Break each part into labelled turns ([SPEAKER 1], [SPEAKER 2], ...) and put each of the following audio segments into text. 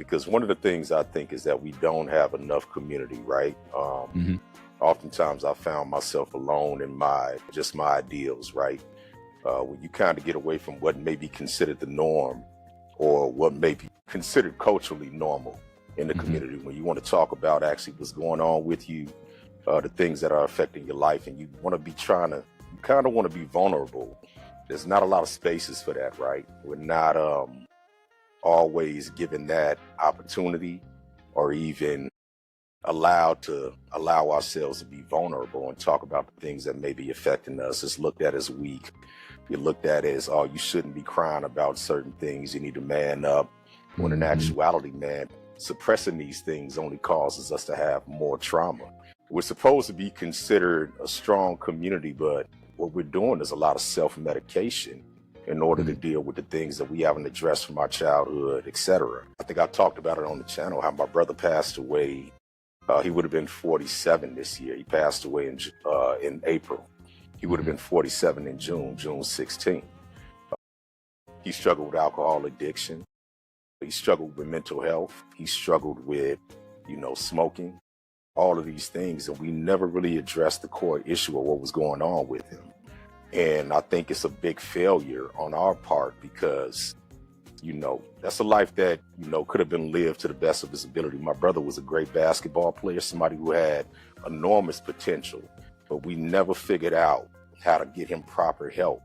[SPEAKER 1] because one of the things I think is that we don't have enough community, right? Oftentimes I found myself alone in my ideals, right? When you kind of get away from what may be considered the norm or what may be considered culturally normal in the community, when you want to talk about actually what's going on with you, the things that are affecting your life, and you want to be you kind of want to be vulnerable. There's not a lot of spaces for that, right? We're not always given that opportunity or even allow ourselves to be vulnerable and talk about the things that may be affecting us. It's looked at as weak. You're looked at as, oh, you shouldn't be crying about certain things. You need to man up. When in actuality, man, suppressing these things only causes us to have more trauma. We're supposed to be considered a strong community, but what we're doing is a lot of self-medication in order to deal with the things that we haven't addressed from our childhood, etc. I think I talked about it on the channel, how my brother passed away. He would have been 47 this year. He passed away in April. He would have been 47 in June 16th. He struggled with alcohol addiction. He struggled with mental health. He struggled with, smoking, all of these things. And we never really addressed the core issue of what was going on with him. And I think it's a big failure on our part because, that's a life that, could have been lived to the best of his ability. My brother was a great basketball player, somebody who had enormous potential, but we never figured out how to get him proper help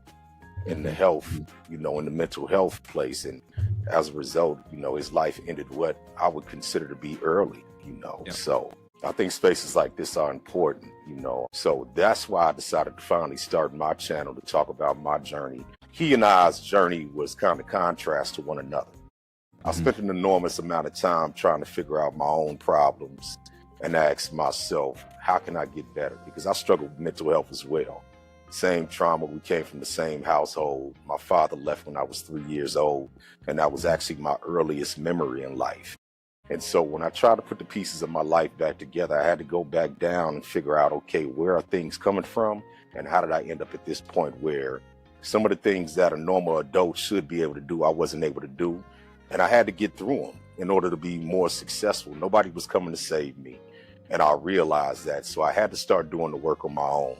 [SPEAKER 1] in the health, in the mental health place. And as a result, his life ended what I would consider to be early, So I think spaces like this are important, So that's why I decided to finally start my channel to talk about my journey. He and I's journey was kind of contrast to one another. I spent an enormous amount of time trying to figure out my own problems and ask myself, how can I get better? Because I struggled with mental health as well. Same trauma. We came from the same household. My father left when I was 3 years old, and that was actually my earliest memory in life. And so when I tried to put the pieces of my life back together, I had to go back down and figure out, okay, where are things coming from? And how did I end up at this point where some of the things that a normal adult should be able to do, I wasn't able to do. And I had to get through them in order to be more successful. Nobody was coming to save me. And I realized that. So I had to start doing the work on my own.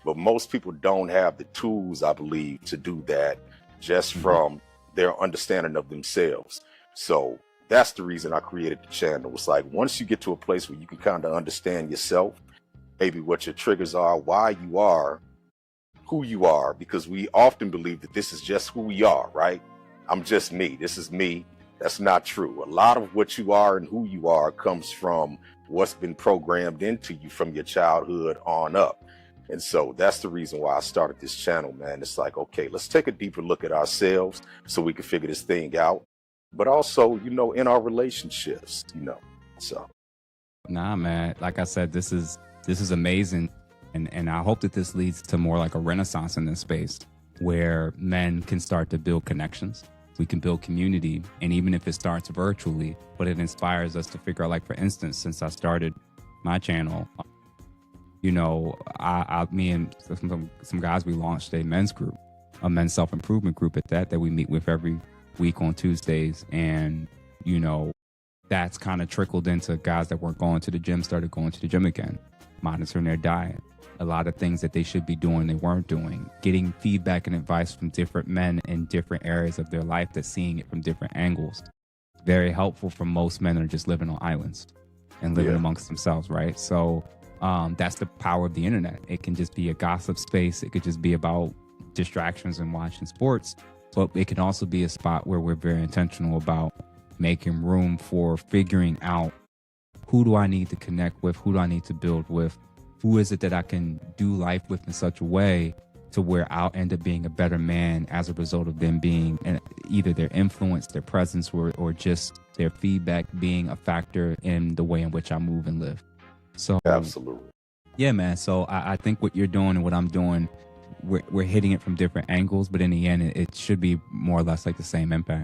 [SPEAKER 1] But most people don't have the tools, I believe, to do that just from their understanding of themselves. So that's the reason I created the channel. It's like once you get to a place where you can kind of understand yourself, maybe what your triggers are, why you are who you are, because we often believe that this is just who we are, right? I'm just me. This is me. That's not true. A lot of what you are and who you are comes from what's been programmed into you from your childhood on up. And so that's the reason why I started this channel, man. It's like, okay, let's take a deeper look at ourselves so we can figure this thing out. But also, in our relationships, so.
[SPEAKER 2] Nah, man, like I said, this is amazing. And I hope that this leads to more like a renaissance in this space where men can start to build connections. We can build community. And even if it starts virtually, but it inspires us to figure out, like, for instance, since I started my channel, me and some guys, we launched a men's group, a men's self-improvement group at that we meet with every week on Tuesdays. And, that's kind of trickled into guys that weren't going to the gym, started going to the gym again, monitoring their diet, a lot of things that they should be doing, they weren't doing, getting feedback and advice from different men in different areas of their life that's seeing it from different angles. Very helpful for most men that are just living on islands and living amongst themselves, right? So that's the power of the internet. It can just be a gossip space. It could just be about distractions and watching sports, but it can also be a spot where we're very intentional about making room for figuring out, who do I need to connect with? Who do I need to build with? Who is it that I can do life with in such a way to where I'll end up being a better man as a result of them being either their influence, their presence, or just their feedback being a factor in the way in which I move and live. So
[SPEAKER 1] absolutely.
[SPEAKER 2] Yeah, man. So I think what you're doing and what I'm doing, we're hitting it from different angles, but in the end, it should be more or less like the same impact.